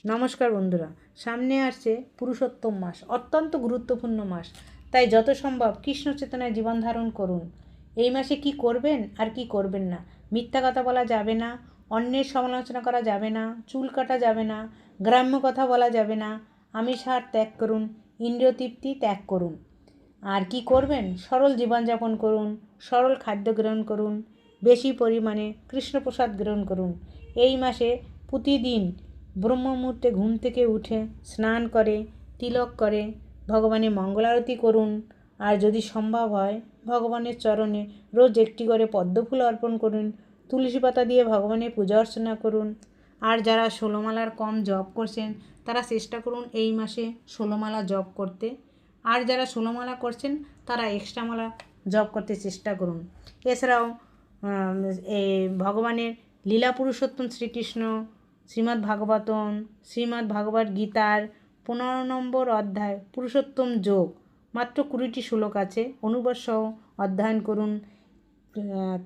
নমস্কার বন্ধুরা, সামনে আসছে পুরুষোত্তম মাস, অত্যন্ত গুরুত্বপূর্ণ মাস। তাই যত সম্ভব কৃষ্ণ চেতনায় জীবন ধারণ করুন। এই মাসে কি করবেন আর কি করবেন না, মিথ্যা কথা বলা যাবে না, অন্যের সমালোচনা করা যাবে না, চুল কাটা যাবে না, গ্রাম্য কথা বলা যাবে না, আমিষ আহার ত্যাগ করুন, ইন্দ্রিয় তৃপ্তি ত্যাগ করুন। আর কি করবেন? সরল জীবনযাপন করুন, সরল খাদ্য গ্রহণ করুন, বেশি পরিমাণে কৃষ্ণপ্রসাদ গ্রহণ করুন। এই মাসে প্রতিদিন ব্রহ্ম মুহূর্তে ঘুম থেকে উঠে স্নান করে, তিলক করে ভগবানের মঙ্গলারতি করুন। আর যদি সম্ভব হয় ভগবানের চরণে রোজ একটি করে পদ্মফুল অর্পণ করুন, তুলসী পাতা দিয়ে ভগবানের পূজা অর্চনা করুন। আর যারা 16 মালার কম জপ করছেন তারা চেষ্টা করুন এই মাসে 16 মালা জপ করতে। আর যারা 16 মালা করছেন তারা এক্সট্রা মালা জপ করতে চেষ্টা করুন। এছাড়াও এই ভগবানের লীলা পুরুষোত্তম শ্রীকৃষ্ণ শ্রীমদ্ ভাগবতম, শ্রীমদ্ ভাগবত গীতার 15 নম্বর অধ্যায় পুরুষোত্তম যোগ, মাত্র 20টি শ্লোক আছে, অনুবাদসহ অধ্যয়ন করুন।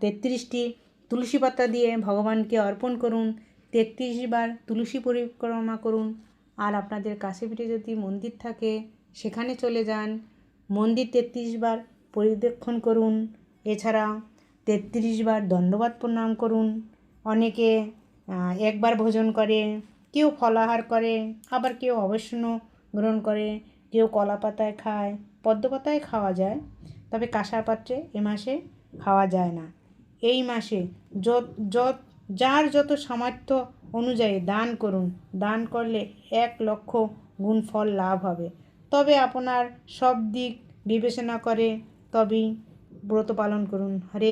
33টি তুলসী পাতা দিয়ে ভগবানকে অর্পণ করুন, 33 বার তুলসী পরিক্রমা করুন। আর আপনাদের কাছে পিঠে যদি মন্দির থাকে সেখানে চলে যান, মন্দির 33 বার পরিদর্শন করুন। এছাড়া 33 বার দণ্ডবত প্রণাম করুন। অনেকে একবার ভোজন করে, কেউ ফলাহার করে, আবার কেউ অবসন্ন গ্রহণ করে, কেউ কলা পাতায় খায়, পদ্ম পাতায় খাওয়া যায়, তবে কাঁসার পাত্রে এ মাসে খাওয়া যায় না। এই মাসে যার যত সামর্থ্য অনুযায়ী দান করুন। দান করলে 1,00,000 গুণ ফল লাভ হবে। তবে আপনার সব দিক বিবেচনা করে তবেই ব্রত পালন করুন। হরে